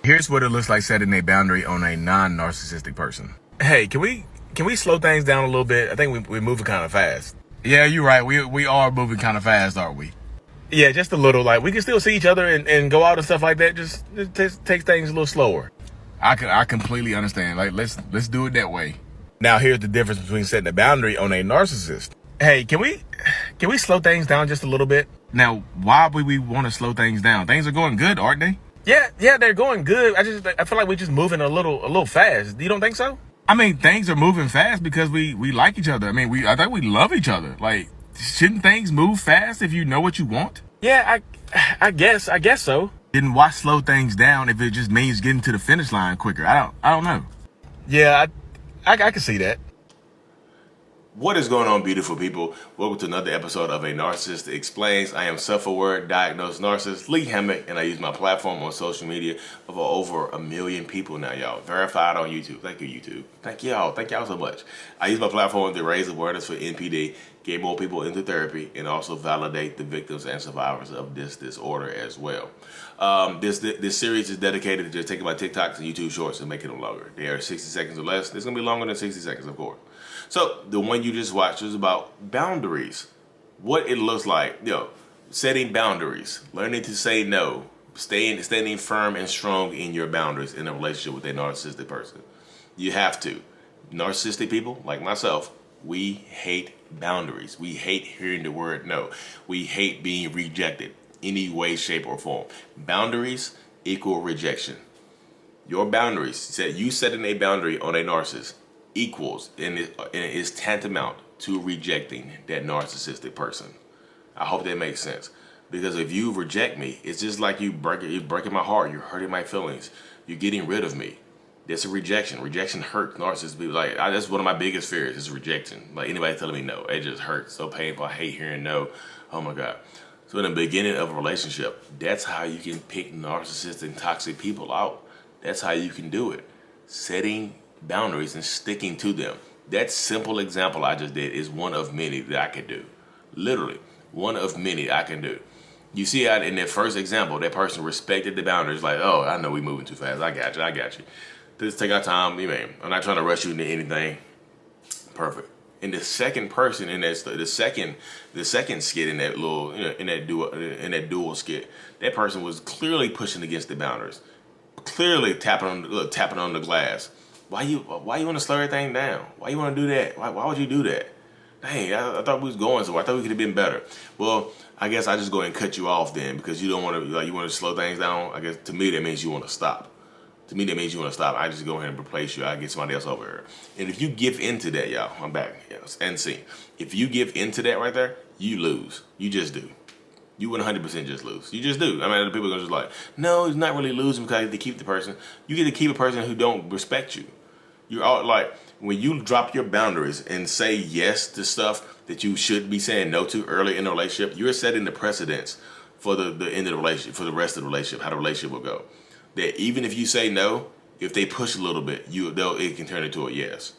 Here's what it looks like setting a boundary on a non-narcissistic person. Hey, can we slow things down a little bit? I think we're moving kind of fast. Yeah, you're right. We are moving kind of fast, aren't we? Yeah, just a little. Like, we can still see each other and go out and stuff like that. Just take things a little slower. I completely understand. Like, let's do it that way. Now, here's the difference between setting a boundary on a narcissist. Hey, can we slow things down just a little bit? Now, why would we want to slow things down? Things are going good, aren't they? Yeah, they're going good. I feel like we're just moving a little fast. You don't think so? I mean, things are moving fast because we like each other. I mean, I think we love each other. Like, shouldn't things move fast if you know what you want? Yeah, I guess so. Then why slow things down if it just means getting to the finish line quicker? I don't know. Yeah, I can see that. What is going on, beautiful people? Welcome to another episode of A Narcissist Explains. I am self-aware, diagnosed narcissist Lee Hammock, and I use my platform on social media of over 1 million people now, y'all. Verified on YouTube. Thank you, YouTube. Thank y'all. Thank y'all so much. I use my platform to raise awareness for NPD, get more people into therapy, and also validate the victims and survivors of this disorder as well. This series is dedicated to just taking my TikToks and YouTube shorts and making them longer. They are 60 seconds or less. It's going to be longer than 60 seconds, of course. So the one you just watched is about boundaries. What it looks like, setting boundaries, learning to say no, standing firm and strong in your boundaries in a relationship with a narcissistic person. You have to. Narcissistic people, like myself, we hate boundaries. We hate hearing the word no. We hate being rejected any way, shape, or form. Boundaries equal rejection. Your boundaries, you setting a boundary on a narcissist equals and is tantamount to rejecting that narcissistic person. I hope that makes sense, because if you reject me, it's just like you're breaking my heart, you're hurting my feelings, you're getting rid of me. That's a rejection. Rejection hurts narcissists. Like, that's one of my biggest fears is rejection. Like, anybody telling me no, it just hurts. So painful. I hate hearing no. Oh my God. So in the beginning of a relationship, that's how you can pick narcissistic and toxic people out. That's how you can do it. Setting boundaries and sticking to them. That simple example I just did is one of many that I could do. Literally, one of many I can do. You see how in that first example, that person respected the boundaries, like, oh, I know we're moving too fast. I got you. Just take our time. Man, I'm not trying to rush you into anything. Perfect. And the second person in that, the second skit in that little, in that dual skit, that person was clearly pushing against the boundaries, clearly tapping on the glass. Why you want to slow everything down? Why you want to do that? Why would you do that? Dang, I thought we was going somewhere. I thought we could have been better. Well, I guess I just go ahead and cut you off then, because you don't want to, you want to slow things down. I guess to me that means you want to stop. I just go ahead and replace you. I get somebody else over here. And if you give into that, y'all, I'm back. Yes, and see, if you give into that right there, you lose. You just do. You 100% just lose. You just do. I mean, the people are just like, no, he's not really losing because I get to keep the person. You get to keep a person who don't respect you. You're all like, when you drop your boundaries and say yes to stuff that you should be saying no to early in the relationship, you're setting the precedence for the end of the relationship, for the rest of the relationship, how the relationship will go. That even if you say no, if they push a little bit, it can turn into a yes.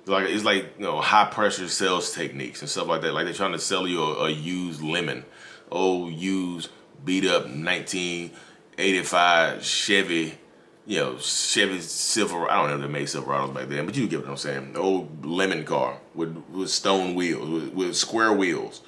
It's like high pressure sales techniques and stuff like that. Like they're trying to sell you a used lemon, used beat up 1985 Chevy. Chevy Silverado. I don't know if they made Silverados back then, but you get what I'm saying. The old lemon car with stone wheels, with square wheels.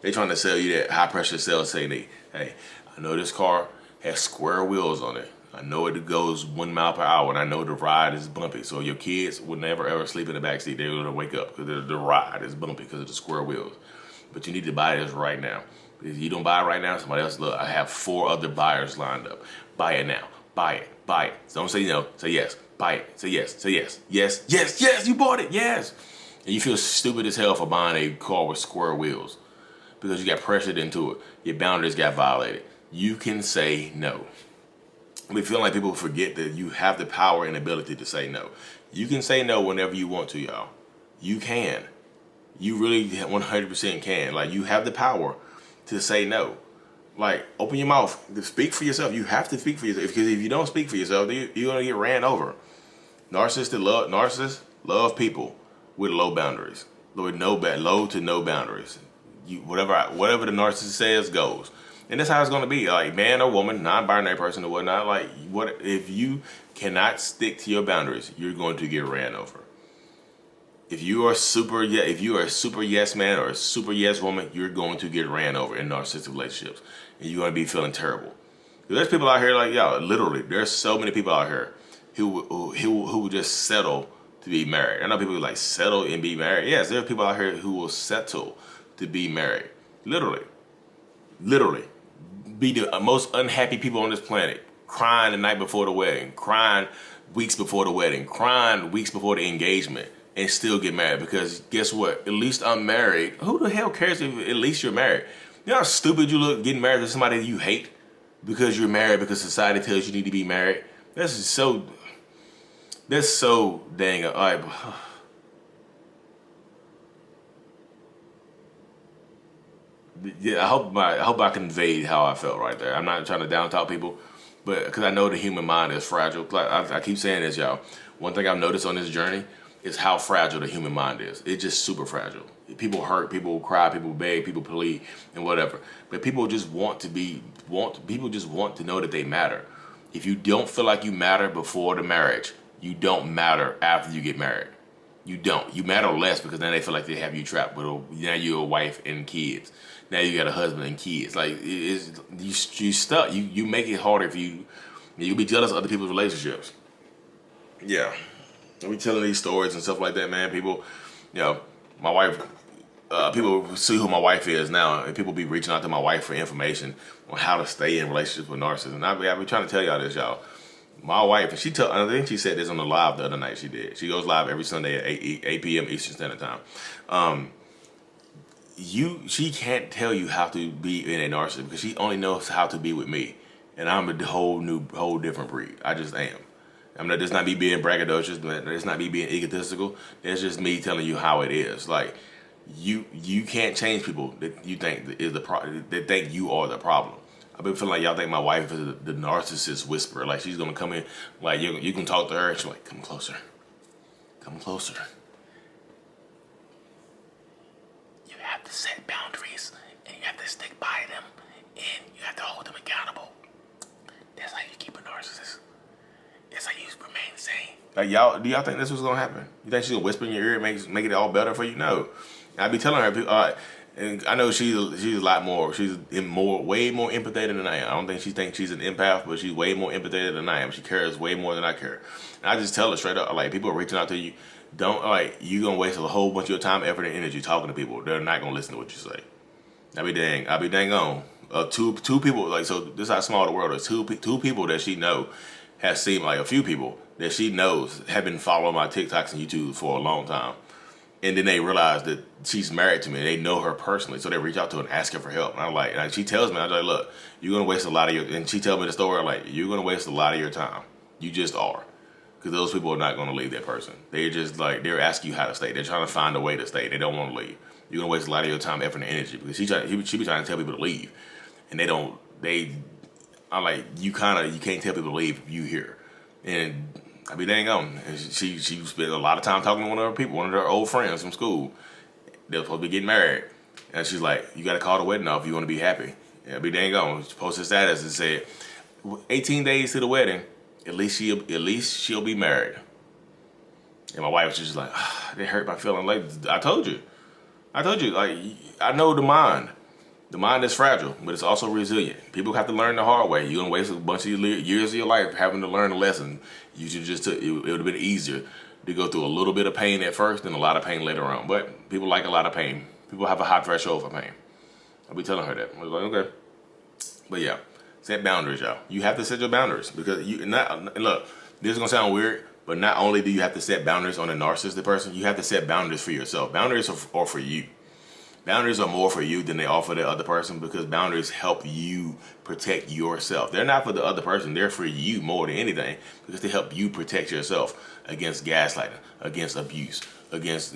They trying to sell you that high pressure sales technique. Hey, I know this car has square wheels on it. I know it goes 1 mile per hour, and I know the ride is bumpy. So your kids would never ever sleep in the back seat. They're gonna wake up because the ride is bumpy because of the square wheels. But you need to buy this right now. If you don't buy it right now, somebody else. Look, I have 4 other buyers lined up. Buy it now. Buy it. So don't say no, say yes. Buy it. Say yes. Say yes. Yes, you bought it. Yes. And you feel stupid as hell for buying a car with square wheels because you got pressured into it. Your boundaries got violated. You can say no. We feel like people forget that you have the power and ability to say no. You can say no whenever you want to, y'all. You can. You really 100% can. Like, you have the power to say no. Like, open your mouth. Speak for yourself. You have to speak for yourself. Because if you don't speak for yourself, you're going to get ran over. Narcissists love people with low boundaries. Low to no boundaries. Whatever the narcissist says goes. And that's how it's going to be. Like, man or woman, non-binary person or whatnot. Like, what if you cannot stick to your boundaries, you're going to get ran over. If you are if you are a super yes man or a super yes woman, you're going to get ran over in narcissistic relationships, and you're going to be feeling terrible. There's people out here like y'all. Literally, there's so many people out here who will just settle to be married. I know people who like settle and be married. Yes, there are people out here who will settle to be married. Literally, be the most unhappy people on this planet, crying the night before the wedding, crying weeks before the wedding, crying weeks before the engagement, and still get married. Because guess what? At least I'm married. Who the hell cares if at least you're married? You know how stupid you look getting married to somebody that you hate because you're married because society tells you need to be married? That's so dang. All right. Yeah, I hope I conveyed how I felt right there. I'm not trying to down talk people, but because I know the human mind is fragile. Like I keep saying this, y'all. One thing I've noticed on this journey is how fragile the human mind is. It's just super fragile. People hurt, people cry, people beg, people plead, and whatever. But people just people just want to know that they matter. If you don't feel like you matter before the marriage, you don't matter after you get married. You don't. You matter less because then they feel like they have you trapped. But now you're a wife and kids. Now you got a husband and kids. Like you stuck. You make it harder if you. You'll be jealous of other people's relationships. Yeah, I'll be telling these stories and stuff like that, man. People, my wife. People see who my wife is now, and people be reaching out to my wife for information on how to stay in relationships with narcissists. And I be trying to tell y'all this, y'all. My wife, and I think she said this on the live the other night. She did. She goes live every Sunday at 8 p.m. Eastern Standard Time. She can't tell you how to be in a narcissist because she only knows how to be with me, and I'm a whole different breed. I just am. That's not me being braggadocious. That's not me being egotistical. That's just me telling you how it is. Like you can't change people that you think is that think you are the problem. I've been feeling like y'all think my wife is the narcissist whisperer. Like she's gonna come in, like you can talk to her, and she's like, come closer. You have to set boundaries, and you have to stick by them, and you have to hold them accountable. That's how you keep a narcissist. That's how you remain sane. Like do y'all think this was gonna happen? You think she's gonna whisper in your ear and make it all better for you? No. I'd be telling her, and I know she's a lot more. She's way more empathetic than I am. I don't think she thinks she's an empath, but she's way more empathetic than I am. She cares way more than I care. And I just tell her straight up, like people are reaching out to you, you gonna waste a whole bunch of your time, effort, and energy talking to people. They're not gonna listen to what you say. I'll be dang on. Two people, like, so this is how small the world is. Two people that she know has seen, like a few people that she knows have been following my TikToks and YouTube for a long time. And then they realize that she's married to me. They know her personally, so they reach out to her and ask her for help. And I'm like, and she tells me, I'm like, look, you're gonna waste a lot of your. And she tells me the story, like, you're gonna waste a lot of your time. You just are, because those people are not gonna leave that person. They're just like they're asking you how to stay. They're trying to find a way to stay. They don't want to leave. You're gonna waste a lot of your time, effort, and energy because she be trying to tell people to leave, and they don't. I'm like, you can't tell people to leave if you here, and. I be dang on. And she spent a lot of time talking to one of her old friends from school. They were supposed to be getting married. And she's like, you got to call the wedding off if you want to be happy. And I be dang on. She posted status and said, 18 days to the wedding, at least she'll be married. And my wife was just like, they hurt my feeling. Like, I told you, like, I know the mind. The mind is fragile, but it's also resilient. People have to learn the hard way. You're going to waste a bunch of years of your life having to learn a lesson. You should it would have been easier to go through a little bit of pain at first and a lot of pain later on. But people like a lot of pain. People have a high threshold for pain. I'll be telling her that. I was like, okay. But yeah, set boundaries, y'all. You have to set your boundaries because look, this is going to sound weird, but not only do you have to set boundaries on a narcissistic person, you have to set boundaries for yourself. Boundaries are for you. Boundaries are more for you than they are for the other person because boundaries help you protect yourself. They're not for the other person. They're for you more than anything because they help you protect yourself against gaslighting, against abuse, against,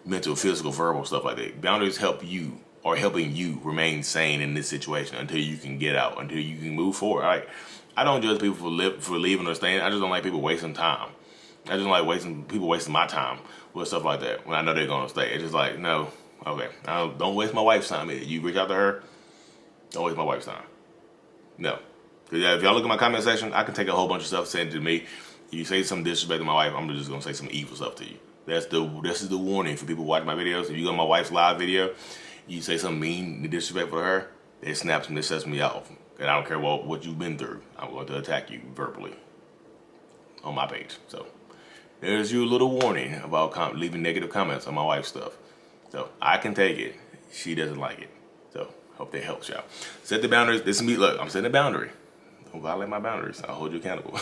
mental, physical, verbal, stuff like that. Boundaries helping you remain sane in this situation until you can get out, until you can move forward. I don't judge people for leaving or staying. I just don't like people wasting time. I just don't like people wasting my time with stuff like that when I know they're going to stay. It's just like, no. Okay, don't waste my wife's time. You reach out to her, Don't waste my wife's time. No. Because if y'all look at my comment section, I can take a whole bunch of stuff said to me. You say some disrespect to my wife, I'm just gonna say some evil stuff to you. This is the warning for people watching my videos. If you go to my wife's live video, you say something mean and disrespectful to her, it snaps me, it sets me off. And I don't care what you've been through. I'm going to attack you verbally on my page. So there's your little warning about leaving negative comments on my wife's stuff. So I can take it. She doesn't like it. So hope that helps y'all. Set the boundaries. This is me. Look, I'm setting a boundary. Don't violate my boundaries. I'll hold you accountable.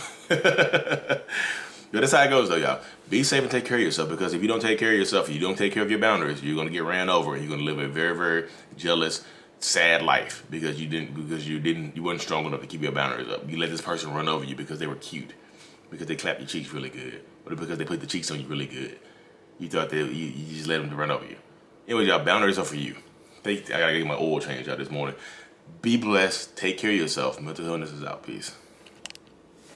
But that's how it goes, though, y'all. Be safe and take care of yourself, because if you don't take care of yourself, you don't take care of your boundaries, you're gonna get ran over, and you're gonna live a very, very jealous, sad life because you weren't strong enough to keep your boundaries up. You let this person run over you because they were cute, because they clapped your cheeks really good, or because they put the cheeks on you really good. You thought that you just let them run over you. Anyway, y'all, boundaries are for you. I gotta get my oil change out this morning. Be blessed. Take care of yourself. Mental illness is out. Peace.